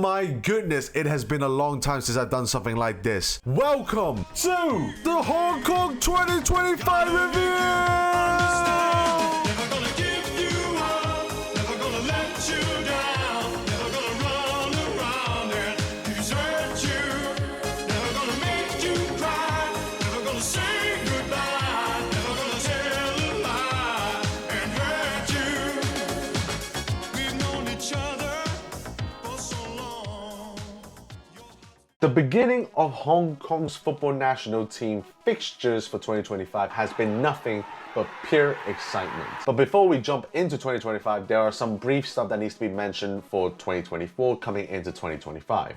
my goodness, it has been a long time since I've done something like this. Welcome to the Hong Kong 2025 review! The beginning of Hong Kong's football national team fixtures for 2025 has been nothing but pure excitement. But before we jump into 2025, there are some brief stuff that needs to be mentioned for 2024 coming into 2025.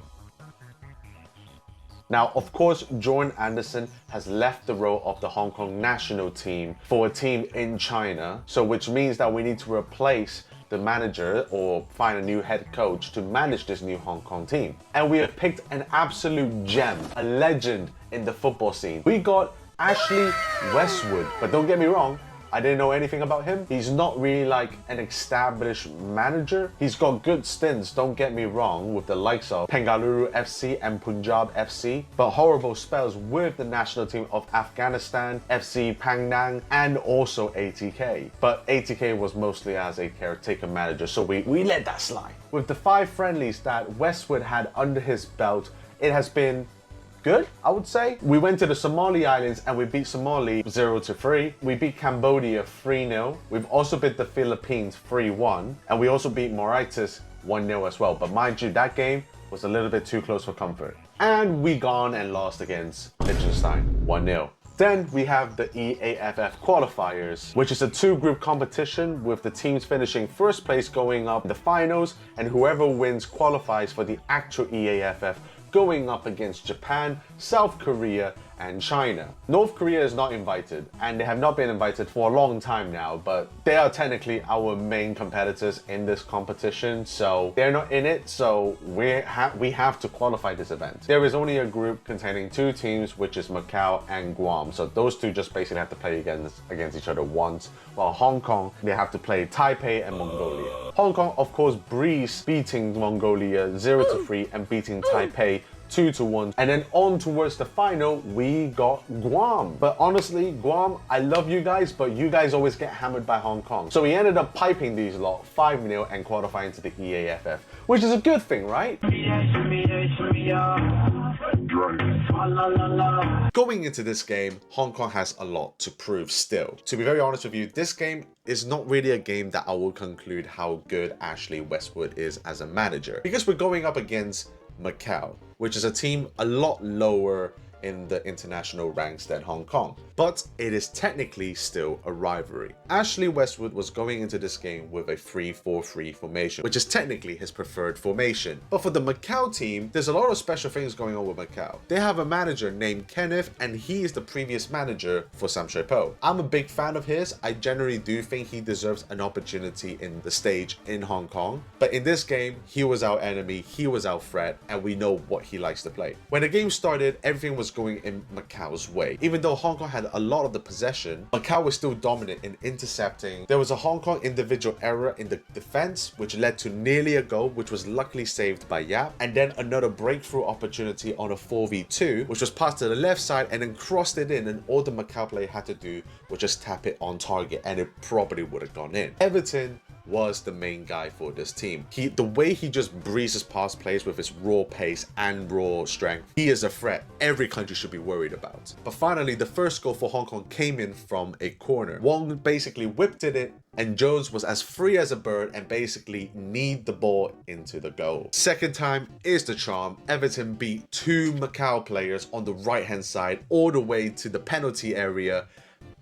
Now, of course, Jordan Anderson has left the role of the Hong Kong national team for a team in China, so which means that we need to replace the manager or find a new head coach to manage this new Hong Kong team. And we have picked an absolute gem, a legend in the football scene. We got Ashley Westwood, but don't get me wrong, I didn't know anything about him. He's not really like an established manager. He's got good stints, don't get me wrong, with the likes of Bengaluru FC and Punjab FC, but horrible spells with the national team of Afghanistan, FC Penang, and also ATK. But ATK was mostly as a caretaker manager, so we let that slide. With the 5 friendlies that Westwood had under his belt, it has been good, I would say. We went to the Somali Islands and we beat Somali 0-3. We beat Cambodia 3-0. We've also beat the Philippines 3-1. And we also beat Mauritius 1-0 as well. But mind you, that game was a little bit too close for comfort. And we gone and lost against Liechtenstein 1-0. Then we have the EAFF qualifiers, which is a 2-group competition with the teams finishing first place going up in the finals, and whoever wins qualifies for the actual EAFF, going up against Japan, South Korea, and China. North Korea is not invited, and they have not been invited for a long time now, but they are technically our main competitors in this competition, so they're not in it, so we have to qualify this event. There is only a group containing 2 teams, which is Macau and Guam, so those 2 just basically have to play against each other once, while Hong Kong, they have to play Taipei and Mongolia. Hong Kong, of course, breezed beating Mongolia 0-3 and beating Taipei 2-1, and then on towards the final, we got Guam. But honestly, Guam, I love you guys, but you guys always get hammered by Hong Kong. So we ended up piping these lot 5-0 and qualifying to the EAFF, which is a good thing, right? Going into this game, Hong Kong has a lot to prove still. To be very honest with you, this game is not really a game that I will conclude how good Ashley Westwood is as a manager, because we're going up against Macau, which is a team a lot lower in the international ranks than Hong Kong, but it is technically still a rivalry. Ashley Westwood was going into this game with a 3-4-3 formation, which is technically his preferred formation. But for the Macau team, there's a lot of special things going on with Macau. They have a manager named Kenneth, and he is the previous manager for Sam Shui Po. I'm a big fan of his. I generally do think he deserves an opportunity in the stage in Hong Kong. But in this game, he was our enemy, he was our threat, and we know what he likes to play. When the game started, everything was going in Macau's way. Even though Hong Kong had a lot of the possession, Macau was still dominant in intercepting. There was a Hong Kong individual error in the defense, which led to nearly a goal, which was luckily saved by Yap. And then another breakthrough opportunity on a 4v2, which was passed to the left side and then crossed it in, and all the Macau player had to do was just tap it on target, and it probably would have gone in. Everton was the main guy for this team. The way he just breezes past players with his raw pace and raw strength, he is a threat every country should be worried about. But finally, the first goal for Hong Kong came in from a corner. Wong basically whipped it in, and Jones was as free as a bird and basically kneed the ball into the goal. Second time is the charm. Everton beat 2 Macau players on the right hand side all the way to the penalty area,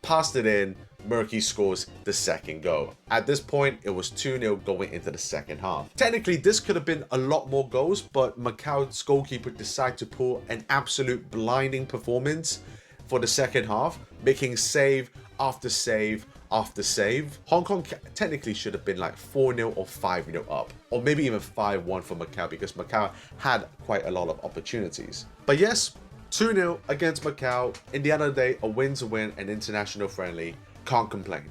passed it in. Murky scores the second goal. At this point, it was 2-0 going into the second half. Technically, this could have been a lot more goals, but Macau's goalkeeper decided to pull an absolute blinding performance for the second half, making save after save after save. Hong Kong technically should have been like 4-0 or 5-0 up, or maybe even 5-1 for Macau, because Macau had quite a lot of opportunities. But yes, 2-0 against Macau. In the end of the day, a win's a win, an international friendly. Can't complain.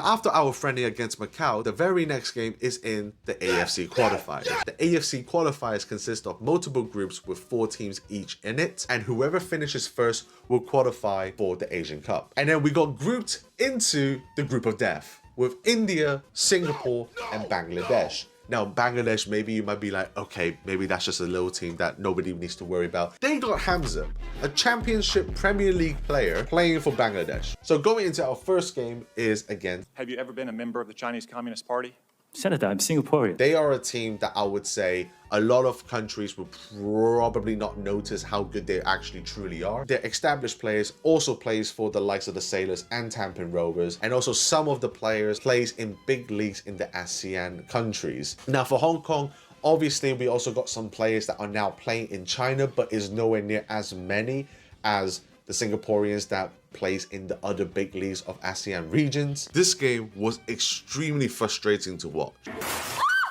after our friendly against Macau, the very next game is in the AFC qualifiers. The AFC qualifiers consist of multiple groups with 4 teams each in it, and whoever finishes first will qualify for the Asian Cup. And then we got grouped into the group of death with India, Singapore, and Bangladesh. Now, Bangladesh, maybe you might be like, okay, maybe that's just a little team that nobody needs to worry about. They got Hamza, a championship Premier League player playing for Bangladesh. So going into our first game is against... Have you ever been a member of the Chinese Communist Party? Senator, I'm Singaporean. They are a team that I would say a lot of countries will probably not notice how good they actually truly are. Their established players also plays for the likes of the Sailors and Tampin Rovers, and also some of the players plays in big leagues in the ASEAN countries. Now for Hong Kong, obviously we also got some players that are now playing in China, but is nowhere near as many as the Singaporeans that plays in the other big leagues of ASEAN regions. This game was extremely frustrating to watch.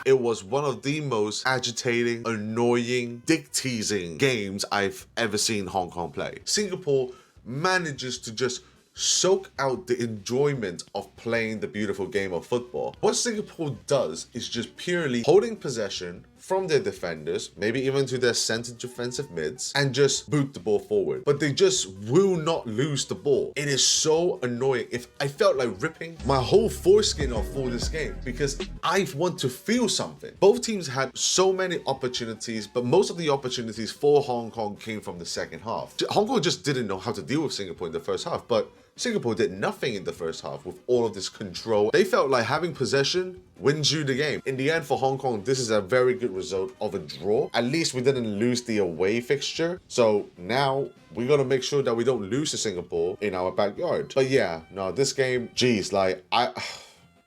It was one of the most agitating, annoying, dick-teasing games I've ever seen Hong Kong play. Singapore manages to just soak out the enjoyment of playing the beautiful game of football. What Singapore does is just purely holding possession from their defenders, maybe even to their center defensive mids, and just boot the ball forward. But they just will not lose the ball. It is so annoying. If I felt like ripping my whole foreskin off for this game because I want to feel something. Both teams had so many opportunities, but most of the opportunities for Hong Kong came from the second half. Hong Kong just didn't know how to deal with Singapore in the first half, but Singapore did nothing in the first half with all of this control. They felt like having possession wins you the game. In the end, for Hong Kong, this is a very good result of a draw. At least we didn't lose the away fixture. So now we're gonna make sure that we don't lose to Singapore in our backyard. But yeah, no, this game, geez, like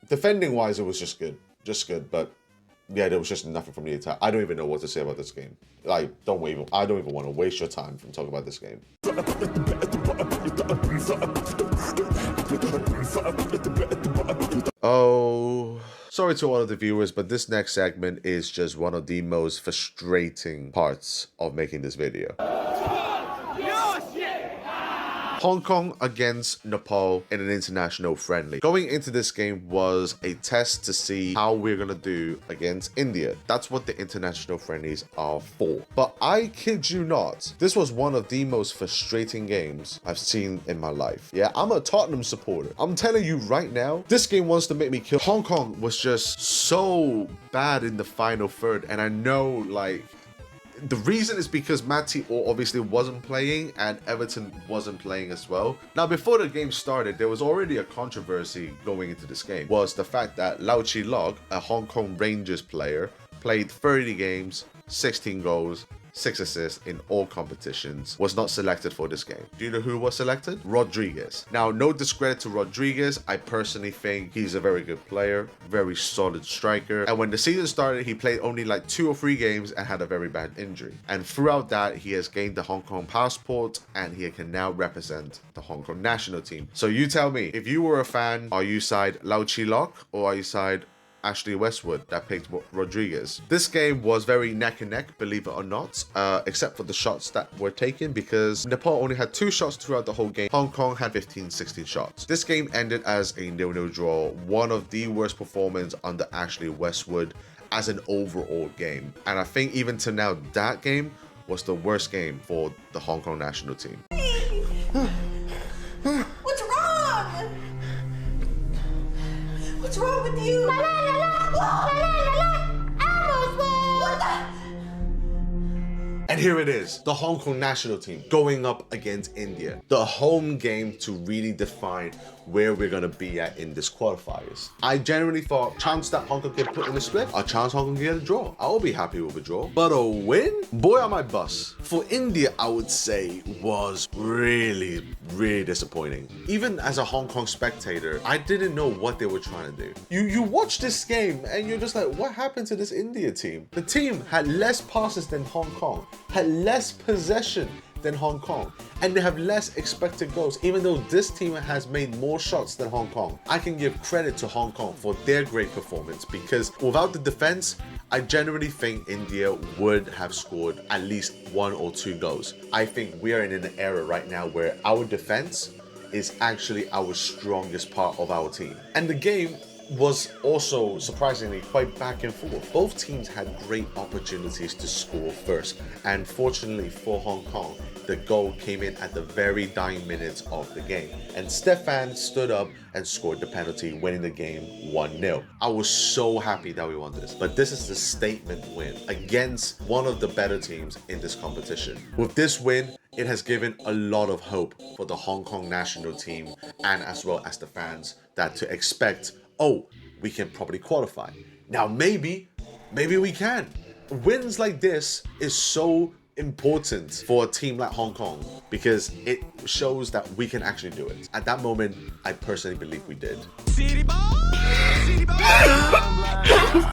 defending wise, it was just good. But yeah, there was just nothing from the attack. I don't even know what to say about this game. Like, I don't even want to waste your time from talking about this game. Oh, sorry to all of the viewers, but this next segment is just one of the most frustrating parts of making this video. Hong Kong against Nepal in an international friendly. Going into this game was a test to see how we're gonna do against India. That's what the international friendlies are for. But I kid you not, this was one of the most frustrating games I've seen in my life. Yeah, I'm a Tottenham supporter. I'm telling you right now, this game wants to make me kill. Hong Kong was just so bad in the final third, and I know, like, the reason is because Matty obviously wasn't playing and Everton wasn't playing as well. Now, before the game started, there was already a controversy going into this game. Was the fact that Lau Chi Lok, a Hong Kong Rangers player, played 30 games, 16 goals, 6 assists in all competitions, was not selected for this game. Do you know who was selected? Rodriguez. Now, no discredit to Rodriguez. I personally think he's a very good player, very solid striker. And when the season started, he played only like 2 or 3 games and had a very bad injury. And throughout that, he has gained the Hong Kong passport and he can now represent the Hong Kong national team. So you tell me, if you were a fan, are you side Lau Chi Lok or are you side Ashley Westwood that picked Rodriguez? This game was very neck and neck, believe it or not, except for the shots that were taken, because Nepal only had 2 shots throughout the whole game. Hong Kong had 15-16 shots. This game ended as a 0-0 draw, one of the worst performances under Ashley Westwood as an overall game. And I think even to now, that game was the worst game for the Hong Kong national team. What's wrong? What's wrong with you? La la la la! La la la la! Elmo's ball! What the? And here it is, the Hong Kong national team going up against India. The home game to really define where we're gonna be at in this qualifiers. I generally thought chance that Hong Kong get put in a split, a chance Hong Kong get a draw. I'll be happy with a draw. But a win? Boy, I might bust. For India, I would say was really, really disappointing. Even as a Hong Kong spectator, I didn't know what they were trying to do. You watch this game and you're just like, what happened to this India team? The team had less passes than Hong Kong, had less possession than Hong Kong, and they have less expected goals, even though this team has made more shots than Hong Kong. I can give credit to Hong Kong for their great performance, because without the defense, I generally think India would have scored at least 1 or 2 goals. I think we are in an era right now where our defense is actually our strongest part of our team. And the game was also surprisingly quite back and forth. Both teams had great opportunities to score first, and fortunately for Hong Kong, the goal came in at the very dying minutes of the game, and Stefan stood up and scored the penalty, winning the game 1-0. I was so happy that we won this, but this is the statement win against one of the better teams in this competition. With this win, it has given a lot of hope for the Hong Kong national team and as well as the fans that to expect, oh, we can probably qualify. Now maybe we can. Wins like this is so important for a team like Hong Kong because it shows that we can actually do it. At that moment, I personally believe we did.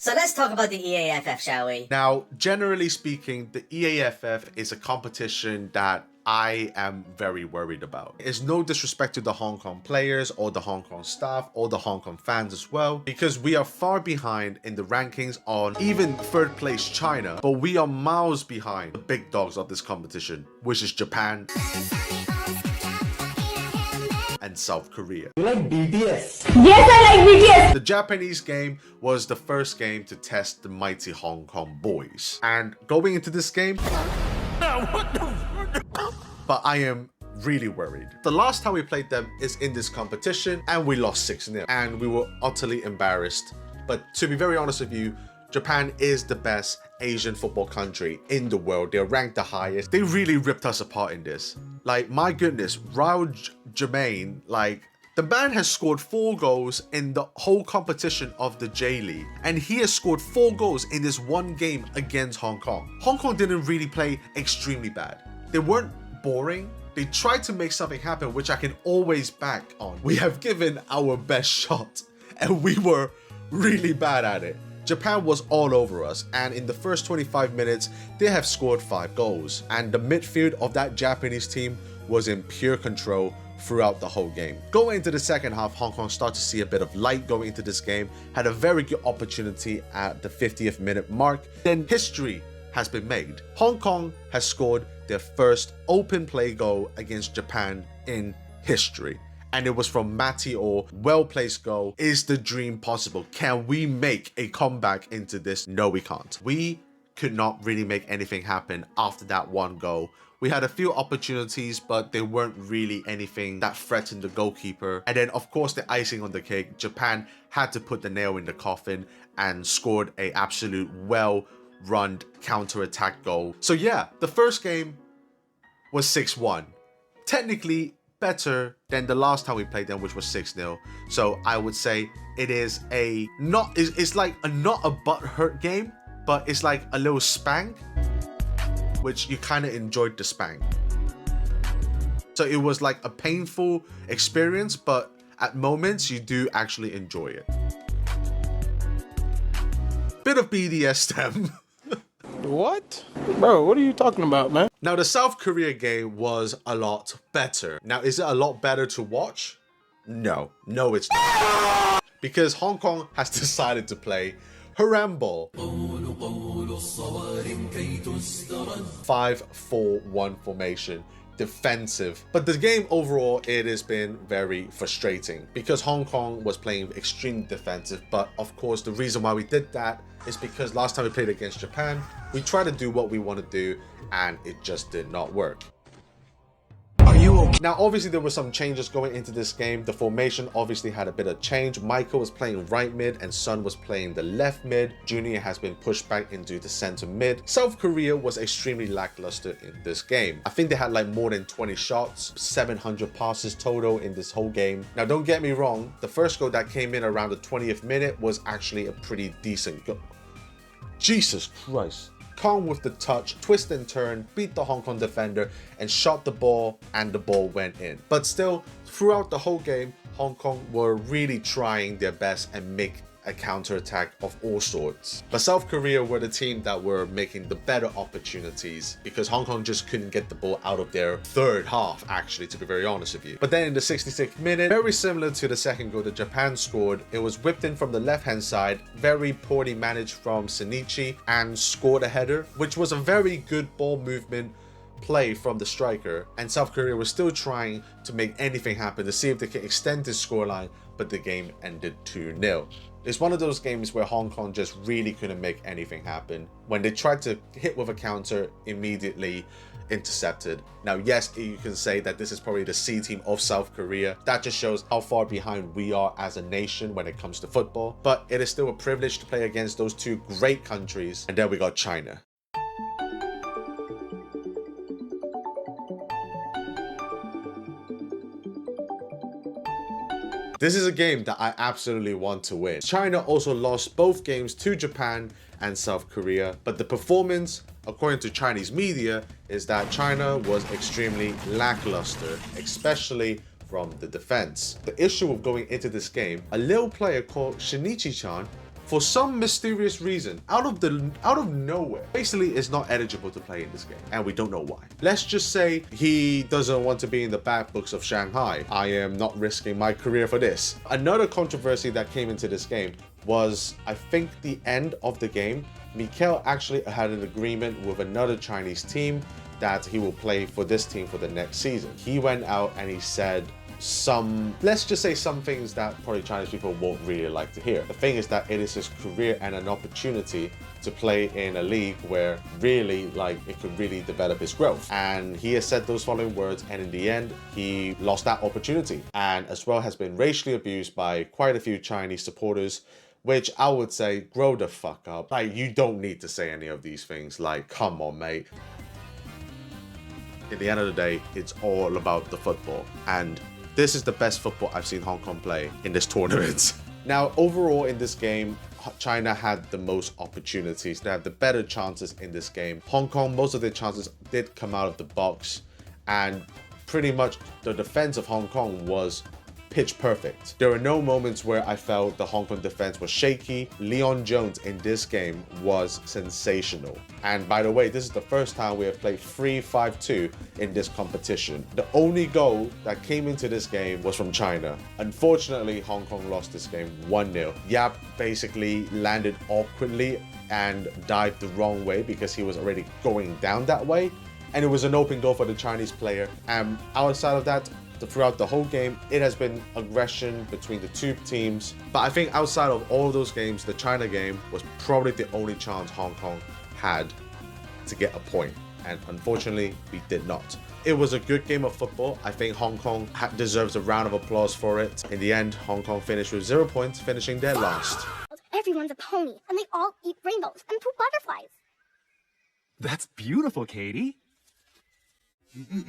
So let's talk about the EAFF, shall we? Now, generally speaking, the EAFF is a competition that I am very worried about. It's no disrespect to the Hong Kong players or the Hong Kong staff or the Hong Kong fans as well, because we are far behind in the rankings on even third place China, but we are miles behind the big dogs of this competition, which is Japan and South Korea. You like BTS? Yes, I like BTS. The Japanese game was the first game to test the mighty Hong Kong boys. And going into this game, but I am really worried. The last time we played them is in this competition and we lost 6-0 and we were utterly embarrassed. But to be very honest with you, Japan is the best Asian football country in the world. They're ranked the highest. They really ripped us apart in this. Like, my goodness, Raul Jermaine, like, the man has scored 4 goals in the whole competition of the J-League, and he has scored 4 goals in this one game against Hong Kong. Hong Kong didn't really play extremely bad. They weren't boring. They tried to make something happen, which I can always back on. We have given our best shot, and we were really bad at it. Japan was all over us, and in the first 25 minutes, they have scored 5 goals, and the midfield of that Japanese team was in pure control throughout the whole game. Going into the second half, Hong Kong started to see a bit of light going into this game, had a very good opportunity at the 50th minute mark. Then history has been made. Hong Kong has scored their first open play goal against Japan in history. And it was from Matty Orr. Well-placed goal. Is the dream possible? Can we make a comeback into this? No, we can't. We could not really make anything happen after that one goal. We had a few opportunities, but they weren't really anything that threatened the goalkeeper. And then, of course, the icing on the cake, Japan had to put the nail in the coffin and scored an absolute well-run counter-attack goal. So yeah, the first game was 6-1. Technically better than the last time we played them, which was 6-0. So I would say it is a it's like a not a butt-hurt game, but it's like a little spank, which you kind of enjoyed the spank. So it was like a painful experience, but at moments you do actually enjoy it. Bit of BDSM. What? Bro, what are you talking about, man? Now, the South Korea game was a lot better. Now, is it a lot better to watch? No, it's not. Because Hong Kong has decided to play Harambol. 5-4-1 formation. Defensive. But the game overall, it has been very frustrating because Hong Kong was playing extremely defensive. But of course, the reason why we did that is because last time we played against Japan, we tried to do what we want to do and it just did not work. Are you okay? Now, obviously, there were some changes going into this game. The formation obviously had a bit of change. Michael was playing right mid and Sun was playing the left mid. Junior has been pushed back into the center mid. South Korea was extremely lackluster in this game. I think they had like more than 20 shots, 700 passes total in this whole game. Now, don't get me wrong. The first goal that came in around the 20th minute was actually a pretty decent goal. Jesus Christ. Kong with the touch, twist and turn, beat the Hong Kong defender and shot the ball, and the ball went in. But still, throughout the whole game, Hong Kong were really trying their best and make a counterattack of all sorts. But South Korea were the team that were making the better opportunities because Hong Kong just couldn't get the ball out of their third half, actually, to be very honest with you. But then in the 66th minute, very similar to the second goal that Japan scored, it was whipped in from the left-hand side, very poorly managed from Senichi, and scored a header, which was a very good ball movement play from the striker, and South Korea was still trying to make anything happen to see if they can extend this scoreline, but the game ended 2-0. It's one of those games where Hong Kong just really couldn't make anything happen. When they tried to hit with a counter, immediately intercepted. Now, yes, you can say that this is probably the C team of South Korea. That just shows how far behind we are as a nation when it comes to football. But it is still a privilege to play against those two great countries. And then we got China. This is a game that I absolutely want to win. China also lost both games to Japan and South Korea, but the performance, according to Chinese media, is that China was extremely lackluster, especially from the defense. The issue of going into this game, a little player called Shinichi-chan, for some mysterious reason, out of nowhere, basically is not eligible to play in this game, and we don't know why. Let's just say he doesn't want to be in the bad books of Shanghai. I am not risking my career for this. Another controversy that came into this game was, I think, the end of the game. Macau actually had an agreement with another Chinese team that he will play for this team for the next season. He went out and he said let's just say some things that probably Chinese people won't really like to hear. The thing is that it is his career and an opportunity to play in a league where really, like, it could really develop his growth. And he has said those following words, and in the end, he lost that opportunity. And as well has been racially abused by quite a few Chinese supporters, which I would say, grow the fuck up. Like, you don't need to say any of these things. Like, come on, mate. At the end of the day, it's all about the football. And this is the best football I've seen Hong Kong play in this tournament. Now, overall in this game, China had the most opportunities. They had the better chances in this game. Hong Kong, most of their chances did come out of the box, and pretty much the defense of Hong Kong was pitch perfect. There were no moments where I felt the Hong Kong defense was shaky. Leon Jones in this game was sensational. And by the way, this is the first time we have played 3-5-2 in this competition. The only goal that came into this game was from China. Unfortunately, Hong Kong lost this game 1-0. Yap basically landed awkwardly and dived the wrong way because he was already going down that way. And it was an open goal for the Chinese player. And outside of that, throughout the whole game, it has been aggression between the two teams. But I think outside of all those games, the China game was probably the only chance Hong Kong had to get a point. And unfortunately, we did not. It was a good game of football. I think Hong Kong deserves a round of applause for it. In the end, Hong Kong finished with 0 points, finishing their last. Everyone's a pony, and they all eat rainbows and poop butterflies. That's beautiful, Katie. The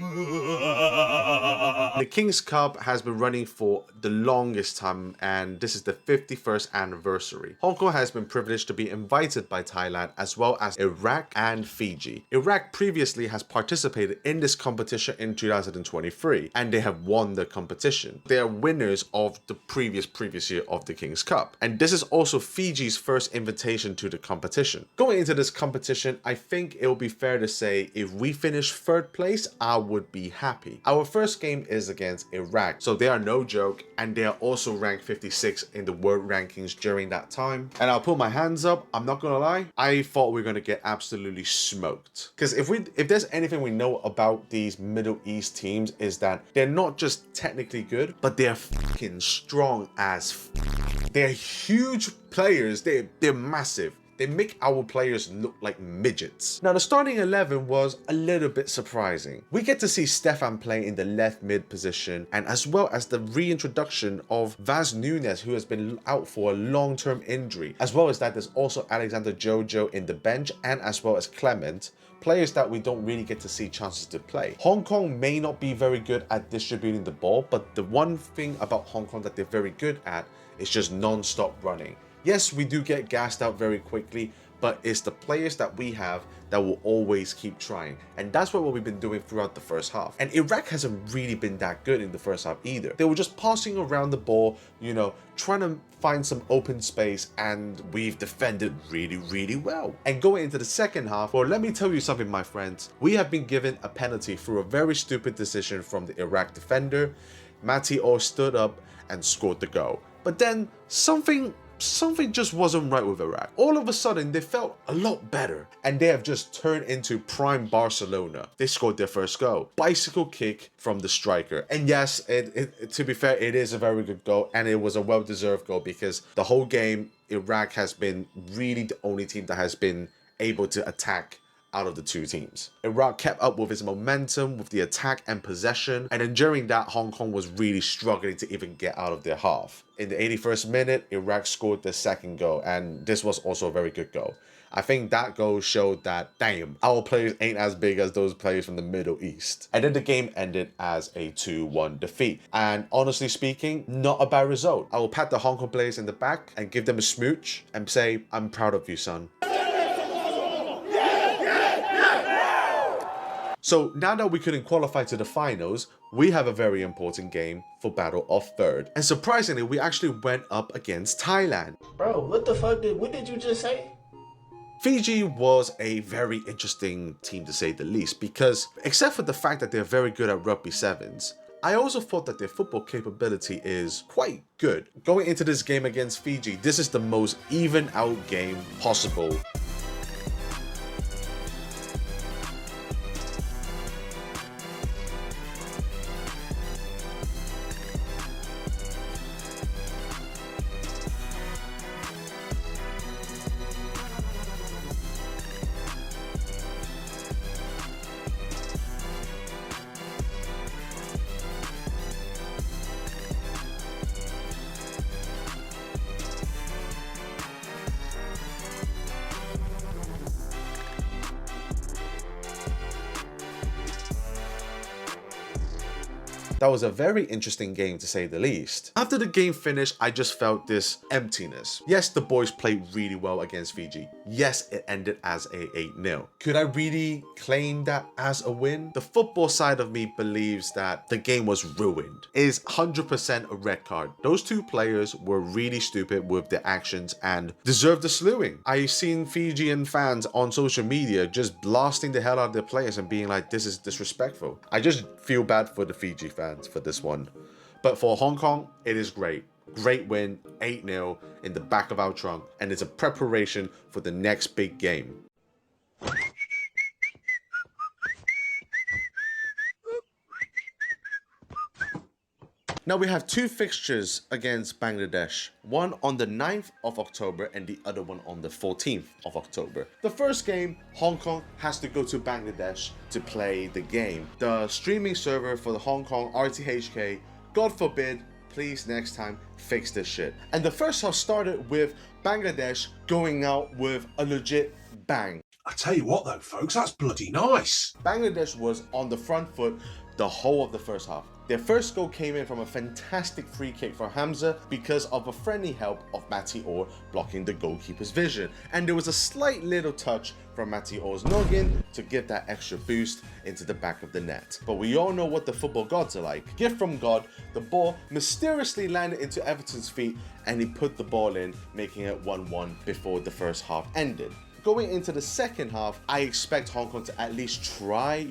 King's Cup has been running for the longest time, and this is the 51st anniversary. Hong Kong has been privileged to be invited by Thailand as well as Iraq and Fiji. Iraq previously has participated in this competition in 2023, and they have won the competition. They are winners of the previous year of the King's Cup, and this is also Fiji's first invitation to the competition. Going into this competition, I think it will be fair to say if we finish third place, I would be happy. Our first game is against Iraq, so they are no joke, and they are also ranked 56 in the world rankings during that time. And I'll put my hands up, I'm not gonna lie, I thought we were gonna get absolutely smoked. Because if there's anything we know about these Middle East teams is that they're not just technically good, but they're fucking strong as They're huge players, they're massive. They make our players look like midgets. Now, the starting 11 was a little bit surprising. We get to see Stefan play in the left mid position, and as well as the reintroduction of Vaz Nunes, who has been out for a long-term injury. As well as that, there's also Alexander Jojo in the bench, and as well as Clement, players that we don't really get to see chances to play. Hong Kong may not be very good at distributing the ball, but the one thing about Hong Kong that they're very good at is just non-stop running. Yes, we do get gassed out very quickly, but it's the players that we have that will always keep trying. And that's what we've been doing throughout the first half. And Iraq hasn't really been that good in the first half either. They were just passing around the ball, you know, trying to find some open space, and we've defended really well. And going into the second half, well, let me tell you something, my friends. We have been given a penalty through a very stupid decision from the Iraq defender. Matty Orr stood up and scored the goal. But then something something just wasn't right with Iraq. All of a sudden, they felt a lot better, and they have just turned into prime Barcelona. They scored their first goal. Bicycle kick from the striker. And yes, to be fair, it is a very good goal, and it was a well-deserved goal because the whole game, Iraq has been really the only team that has been able to attack out of the two teams. Iraq kept up with its momentum with the attack and possession, and then during that, Hong Kong was really struggling to even get out of their half. In the 81st minute, Iraq scored the second goal, and this was also a very good goal. I think that goal showed that, damn, our players ain't as big as those players from the Middle East. And then the game ended as a 2-1 defeat. And honestly speaking, not a bad result. I will pat the Hong Kong players in the back and give them a smooch and say, I'm proud of you, son. So now that we couldn't qualify to the finals, we have a very important game for Battle of Third. And surprisingly, we actually went up against Thailand. Bro, what the fuck what did you just say? Fiji was a very interesting team to say the least because except for the fact that they're very good at rugby sevens, I also thought that their football capability is quite good. Going into this game against Fiji, this is the most even out game possible. That was a very interesting game to say the least. After the game finished, I just felt this emptiness. Yes, the boys played really well against Fiji. Yes, it ended as a 8-0. Could I really claim that as a win? The football side of me believes that the game was ruined. It is 100% a red card. Those two players were really stupid with their actions and deserved the slewing. I've seen Fijian fans on social media just blasting the hell out of their players and being like, this is disrespectful. I just feel bad for the Fiji fans for this one. But for Hong Kong, it is great. Great win, 8-0 in the back of our trunk, and it's a preparation for the next big game. Now we have two fixtures against Bangladesh, one on the 9th of October and the other one on the 14th of October. The first game, Hong Kong has to go to Bangladesh to play the game. The streaming server for the Hong Kong RTHK, God forbid, please next time fix this shit. And the first half started with Bangladesh going out with a legit bang. I tell you what though, folks, that's bloody nice. Bangladesh was on the front foot the whole of the first half. Their first goal came in from a fantastic free kick for Hamza because of a friendly help of Matty Orr blocking the goalkeeper's vision. And there was a slight little touch from Matty Orr's noggin to give that extra boost into the back of the net. But we all know what the football gods are like. Gift from God, the ball mysteriously landed into Everton's feet and he put the ball in, making it 1-1 before the first half ended. Going into the second half, I expect Hong Kong to at least try,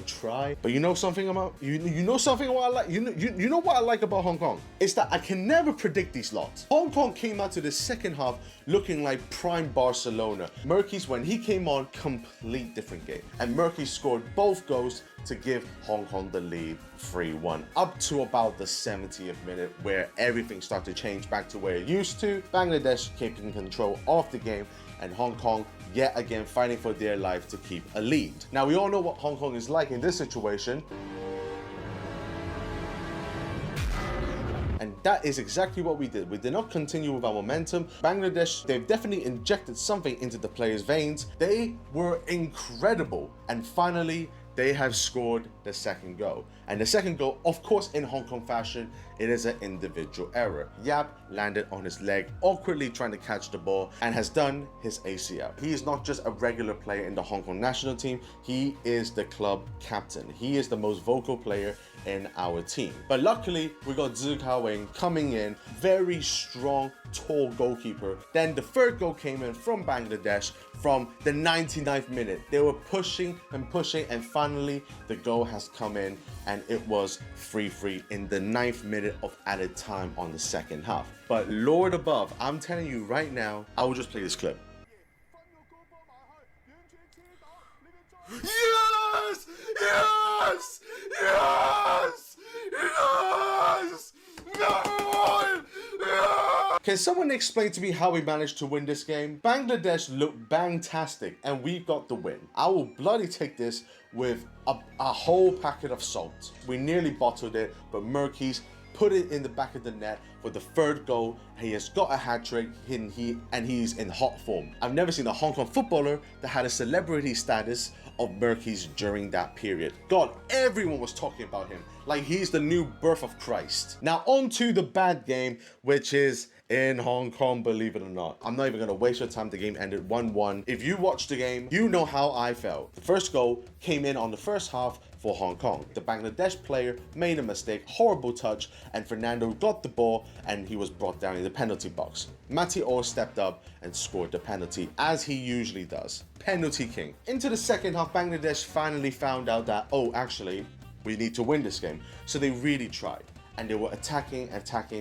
try. But you know something about, you know something what I like, you know what I like about Hong Kong? It's that I can never predict these lots. Hong Kong came out to the second half looking like prime Barcelona. Murky's, when he came on, complete different game. And Murky scored both goals to give Hong Kong the lead 3-1 up to about the 70th minute where everything started to change back to where it used to. Bangladesh keeping control of the game and Hong Kong yet again fighting for their life to keep a lead. Now we all know what Hong Kong is like in this situation. And that is exactly what we did. We did not continue with our momentum. Bangladesh, they've definitely injected something into the players' veins. They were incredible. And finally, they have scored the second goal. And the second goal, of course, in Hong Kong fashion, it is an individual error. Yap landed on his leg, awkwardly trying to catch the ball, and has done his ACL. He is not just a regular player in the Hong Kong national team, he is the club captain. He is the most vocal player in our team. But luckily, we got Zhu Kaowing coming in, very strong, tall goalkeeper. Then the third goal came in from Bangladesh from the 99th minute. They were pushing and pushing, and finally the goal has come in, and it was 3-3 in the 9th minute of added time on the second half. But Lord above, I'm telling you right now, I will just play this clip. Yes! Yes! Yes! Yes! No! Yes! Can someone explain to me how we managed to win this game? Bangladesh looked bangtastic, and we got the win. I will bloody take this with a whole packet of salt. We nearly bottled it, but Murkies put it in the back of the net for the third goal. He has got a hat-trick, and he's in hot form. I've never seen a Hong Kong footballer that had a celebrity status of Murkies during that period. God, everyone was talking about him like he's the new birth of Christ. Now on to the bad game, which is in Hong Kong, believe it or not. I'm not even gonna waste your time. The game ended 1-1. If you watched the game, you know how I felt. The first goal came in on the first half for Hong Kong. The Bangladesh player made a mistake, horrible touch, and Fernando got the ball and he was brought down in the penalty box. Matty Orr stepped up and scored the penalty, as he usually does. Penalty king. Into the second half, Bangladesh finally found out that, oh, actually, we need to win this game. So they really tried. And they were attacking,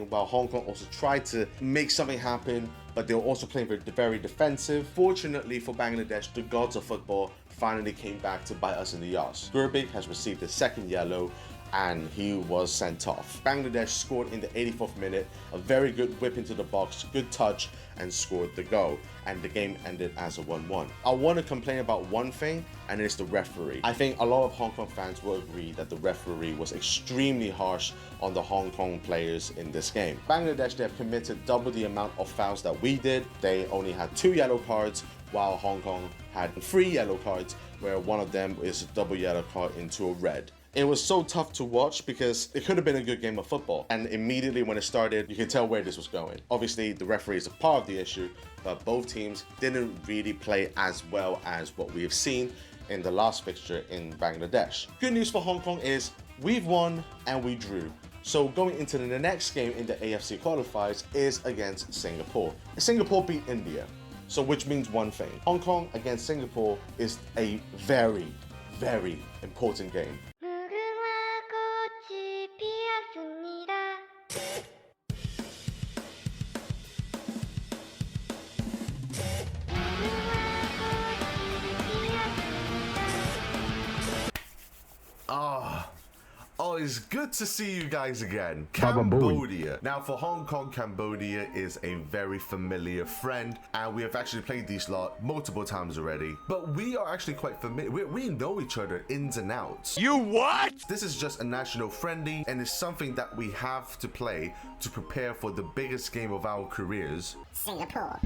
while Hong Kong also tried to make something happen, but they were also playing very defensive. Fortunately for Bangladesh, the gods of football finally came back to bite us in the arse. Gurbik has received his second yellow, and he was sent off. Bangladesh scored in the 84th minute, a very good whip into the box, good touch, and scored the goal. And the game ended as a 1-1. I want to complain about one thing, and it's the referee. I think a lot of Hong Kong fans will agree that the referee was extremely harsh on the Hong Kong players in this game. Bangladesh, they have committed double the amount of fouls that we did. They only had 2 yellow cards, while Hong Kong had 3 yellow cards, where one of them is a double yellow card into a red. It was so tough to watch because it could have been a good game of football. And immediately when it started, you could tell where this was going. Obviously, the referee is a part of the issue, but both teams didn't really play as well as what we have seen in the last fixture in Bangladesh. Good news for Hong Kong is we've won and we drew. So going into the next game in the AFC qualifiers is against Singapore. Singapore beat India, so which means one thing. Hong Kong against Singapore is a very, very important game. Oh, it's good to see you guys again. Cambodia. Now for Hong Kong, Cambodia is a very familiar friend, and we have actually played these lot multiple times already, but we are actually quite familiar. We know each other ins and outs. You what? This is just a national friendly, and it's something that we have to play to prepare for the biggest game of our careers, Singapore.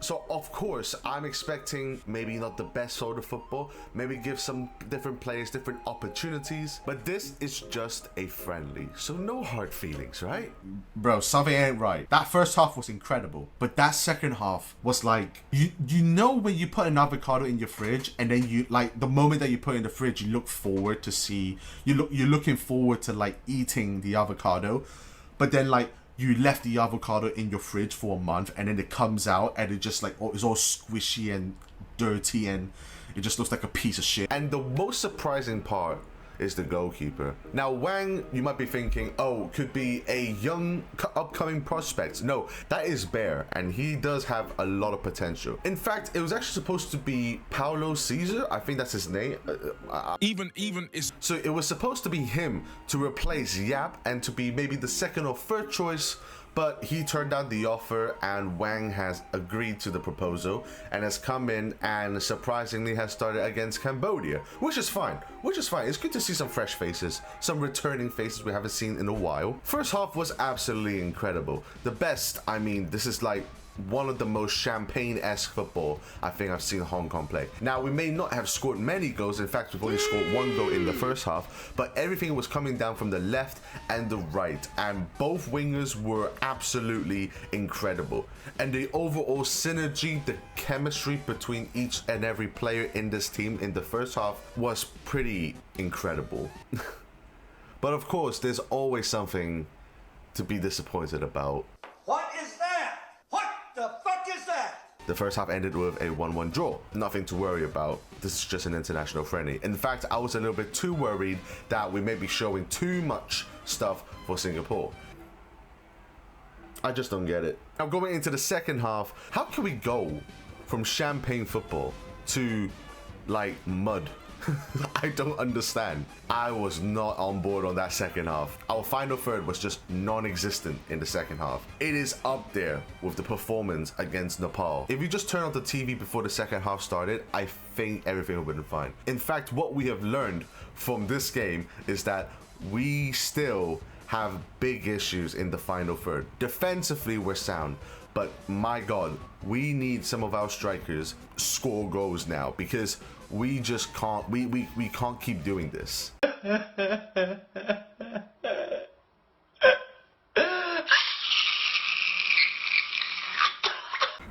So of course, I'm expecting maybe not the best sort of football, maybe give some different players different opportunities, but this is just a friendly, so no hard feelings, right? Bro, something ain't right. That first half was incredible, but that second half was like, you know when you put an avocado in your fridge, and then you, like, the moment that you put it in the fridge, you look forward to see, you're looking forward to like eating the avocado, but then like, you left the avocado in your fridge for a month, and then it comes out and it just like, oh, it's all squishy and dirty and it just looks like a piece of shit. And the most surprising part is the goalkeeper. Now Wang, you might be thinking, oh, could be a young upcoming prospect. No, that is Bear, and he does have a lot of potential. In fact, it was actually supposed to be Paulo Caesar, I think that's his name. Even is. So it was supposed to be him to replace Yap and to be maybe the second or third choice, but he turned down the offer, and Wang has agreed to the proposal and has come in and surprisingly has started against Cambodia, which is fine. It's good to see some fresh faces, some returning faces we haven't seen in a while. First half was absolutely incredible. The best, I mean, this is like one of the most champagne-esque football I think I've seen Hong Kong play. Now, we may not have scored many goals. In fact, we've only scored 1 goal in the first half, but everything was coming down from the left and the right, and both wingers were absolutely incredible. And the overall synergy, the chemistry between each and every player in this team in the first half was pretty incredible. But of course, there's always something to be disappointed about. What is that? What the fuck is that? The first half ended with a 1-1 draw. Nothing to worry about. This is just an international friendly. In fact, I was a little bit too worried that we may be showing too much stuff for Singapore. I just don't get it. Now going into the second half, how can we go from champagne football to like mud? I don't understand. I was not on board on that second half. Our final third was just non-existent in the second half. It is up there with the performance against Nepal. If you just turn on the TV before the second half started, I think everything would have been fine. In fact, what we have learned from this game is that we still have big issues in the final third. Defensively, we're sound, but my God, we need some of our strikers score goals now, because we just can't, we can't keep doing this.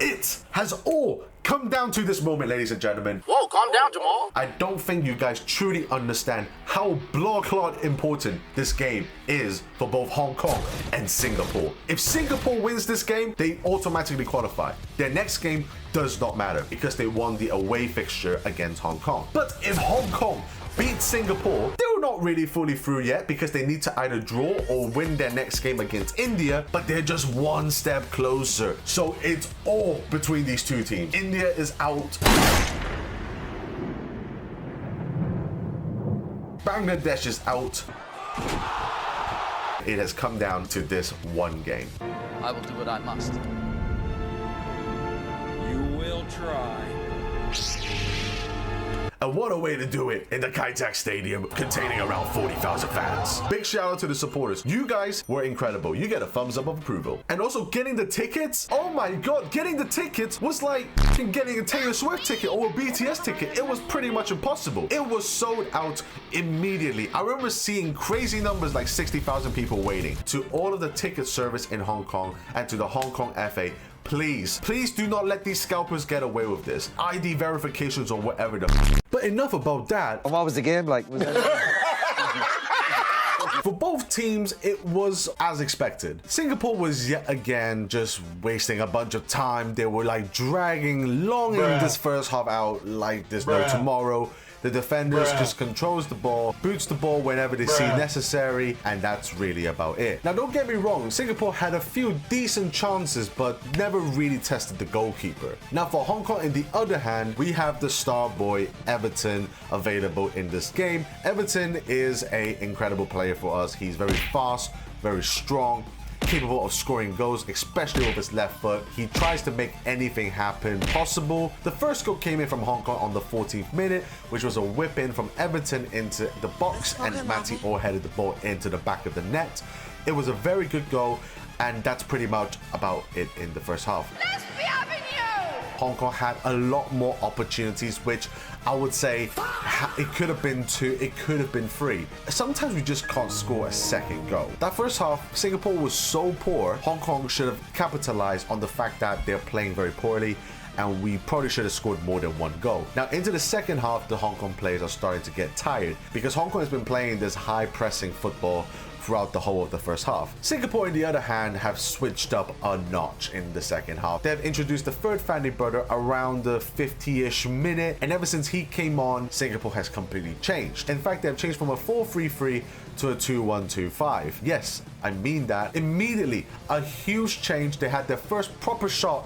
It has all come down to this moment, ladies and gentlemen. Whoa, calm down, Jamal. I don't think you guys truly understand how blood-clot important this game is for both Hong Kong and Singapore. If Singapore wins this game, they automatically qualify. Their next game does not matter because they won the away fixture against Hong Kong. But if Hong Kong beat Singapore, they're not really fully through yet because they need to either draw or win their next game against India, but they're just one step closer. So it's all between these two teams. India is out. Bangladesh is out. It has come down to this one game. I will do what I must. You will try. And what a way to do it in the Kai Tak Stadium containing around 40,000 fans. Big shout out to the supporters. You guys were incredible. You get a thumbs up of approval. And also getting the tickets. Oh my God, getting the tickets was like getting a Taylor Swift ticket or a BTS ticket. It was pretty much impossible. It was sold out immediately. I remember seeing crazy numbers like 60,000 people waiting. To all of the ticket service in Hong Kong and to the Hong Kong FA, please do not let these scalpers get away with this. ID verifications or whatever the. But enough about that. What was the game like? For both teams, it was as expected. Singapore was yet again just wasting a bunch of time. They were like dragging long in this first half out like there's no tomorrow. The defenders just controls the ball, boots the ball whenever they see necessary, and that's really about it. Now, don't get me wrong, Singapore had a few decent chances, but never really tested the goalkeeper. Now, for Hong Kong, on the other hand, we have the star boy, Everton, available in this game. Everton is an incredible player for us. He's very fast, very strong, capable of scoring goals, especially with his left foot. He tries to make anything happen possible. The first goal came in from Hong Kong on the 14th minute, which was a whip in from Everton into the box, and Matty Orr headed the ball into the back of the net. It was a very good goal, and that's pretty much about it in the first half. Hong Kong had a lot more opportunities, which I would say it could have been 2, it could have been 3. Sometimes we just can't score a second goal. That first half, Singapore was so poor, Hong Kong should have capitalized on the fact that they're playing very poorly, and we probably should have scored more than one goal. Now, into the second half, the Hong Kong players are starting to get tired because Hong Kong has been playing this high-pressing football throughout the whole of the first half. Singapore, on the other hand, have switched up a notch in the second half. They've introduced the third family brother around the 50-ish minute, and ever since he came on, Singapore has completely changed. In fact, they've changed from a 4-3-3 to a 2-1-2-5. Yes, I mean that. Immediately, a huge change. They had their first proper shot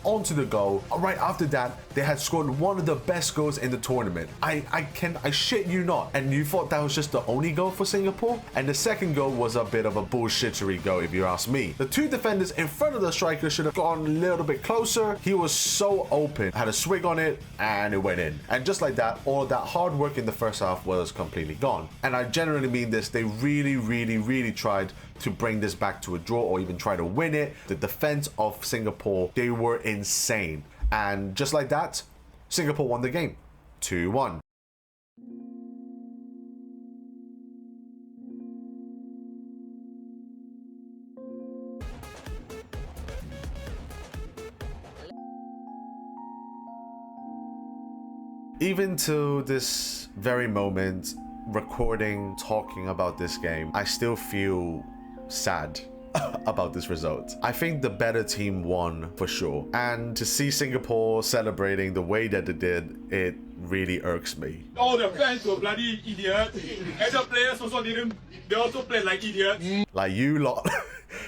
onto the goal. Right after that, they had scored one of the best goals in the tournament. I shit you not. And you thought that was just the only goal for Singapore? And the second goal was a bit of a bullshittery goal, if you ask me. The two defenders in front of the striker should have gone a little bit closer. He was so open, had a swing on it, and it went in. And just like that, all of that hard work in the first half was completely gone. And I generally mean this, they really tried to bring this back to a draw or even try to win it. The defense of Singapore, they were insane. And just like that, Singapore won the game, 2-1. Even to this very moment, recording, talking about this game, I still feel sad about this result. I think the better team won for sure. And to see Singapore celebrating the way that they did, it really irks me. All the fans were bloody idiots. And the players also didn't. They also played like idiots. Like you lot.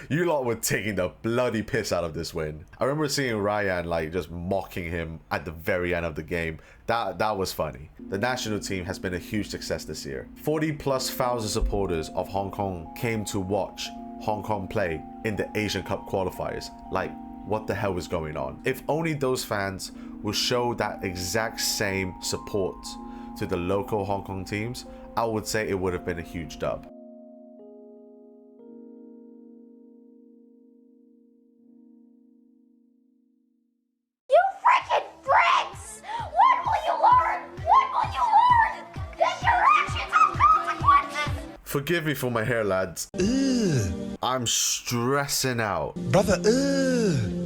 You lot were taking the bloody piss out of this win. I remember seeing Ryan like just mocking him at the very end of the game. That was funny. The national team has been a huge success this year. 40,000+ supporters of Hong Kong came to watch Hong Kong play in the Asian Cup Qualifiers. Like, what the hell is going on? If only those fans will show that exact same support to the local Hong Kong teams, I would say it would have been a huge dub. Forgive me for my hair, lads. I'm stressing out. Brother,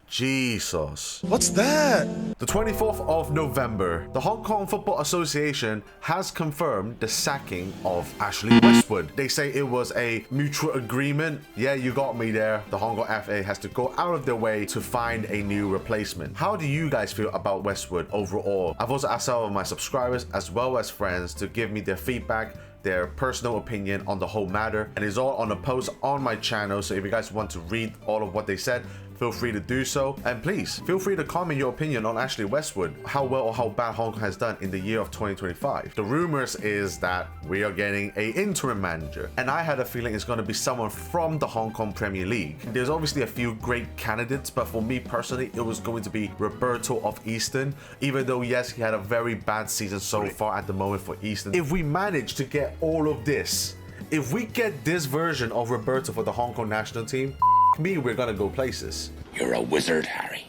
Jesus. What's that? The 24th of November, the Hong Kong Football Association has confirmed the sacking of Ashley Westwood. They say it was a mutual agreement. Yeah, you got me there. The Hong Kong FA has to go out of their way to find a new replacement. How do you guys feel about Westwood overall? I've also asked some of my subscribers as well as friends to give me their feedback, their personal opinion on the whole matter, and it's all on a post on my channel. So if you guys want to read all of what they said, feel free to do so. And please feel free to comment your opinion on Ashley Westwood, how well or how bad Hong Kong has done in the year of 2025. The rumors is that we are getting an interim manager, and I had a feeling it's going to be someone from the Hong Kong Premier League. There's obviously a few great candidates, but for me personally, it was going to be Roberto of Eastern, even though yes, he had a very bad season so far at the moment for Eastern. If we manage to get all of this, if we get this version of Roberto for the Hong Kong national team, me, we're gonna go places. You're a wizard, Harry.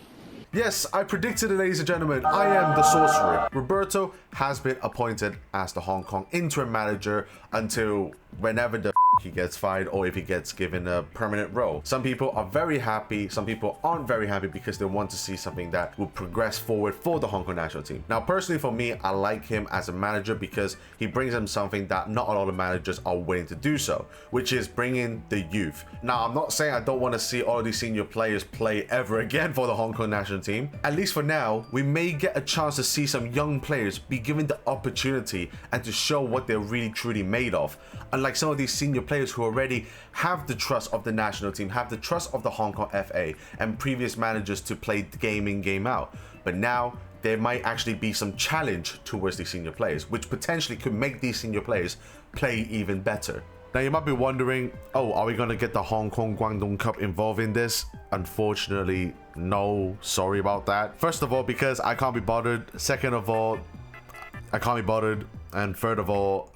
Yes, I predicted it, ladies and gentlemen. I am the sorcerer. Roberto has been appointed as the Hong Kong interim manager until whenever the he gets fired or if he gets given a permanent role. Some people are very happy, some people aren't very happy because they want to see something that will progress forward for the Hong Kong national team. Now, personally for me, I like him as a manager because he brings in something that not a lot of managers are willing to do so, which is bring in the youth. Now, I'm not saying I don't want to see all of these senior players play ever again for the Hong Kong national team. At least for now, we may get a chance to see some young players be given the opportunity and to show what they're really truly made of. Unlike some of these senior players who already have the trust of the national team, have the trust of the Hong Kong FA and previous managers to play the game in, game out. But now there might actually be some challenge towards these senior players, which potentially could make these senior players play even better. Now you might be wondering, oh, are we going to get the Hong Kong Guangdong Cup involved in this? Unfortunately, no, sorry about that. First of all, because I can't be bothered. Second of all, I can't be bothered. And third of all,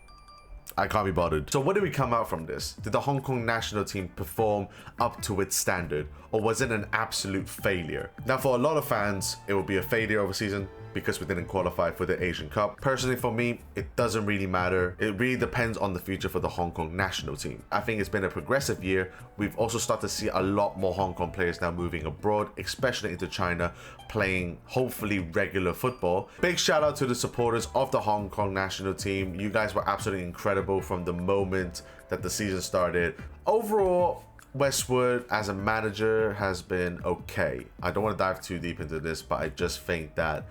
I can't be bothered. So what did we come out from this? Did the Hong Kong national team perform up to its standard, or was it an absolute failure? Now, for a lot of fans, it will be a failure of a season because we didn't qualify for the Asian Cup. Personally, for me, it doesn't really matter. It really depends on the future for the Hong Kong national team. I think it's been a progressive year. We've also started to see a lot more Hong Kong players now moving abroad, especially into China, playing hopefully regular football. Big shout out to the supporters of the Hong Kong national team. You guys were absolutely incredible from the moment that the season started. Overall, Westwood as a manager has been okay. I don't want to dive too deep into this, but I just think that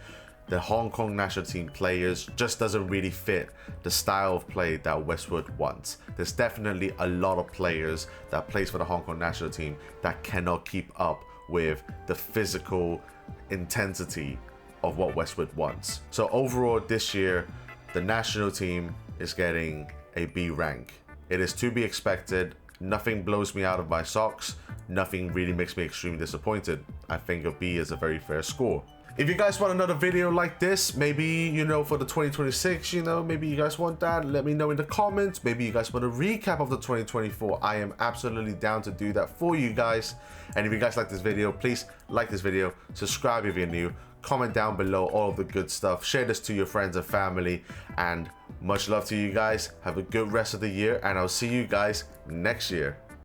the Hong Kong national team players just doesn't really fit the style of play that Westwood wants. There's definitely a lot of players that plays for the Hong Kong national team that cannot keep up with the physical intensity of what Westwood wants. So overall this year, the national team is getting a B rank. It is to be expected. Nothing blows me out of my socks. Nothing really makes me extremely disappointed. I think a B is a very fair score. If you guys want another video like this, maybe, you know, for the 2026, you know, maybe you guys want that, let me know in the comments. Maybe you guys want a recap of the 2024. I am absolutely down to do that for you guys. And if you guys like this video, please like this video, subscribe if you're new, comment down below all of the good stuff, share this to your friends and family, and much love to you guys. Have a good rest of the year, and I'll see you guys next year.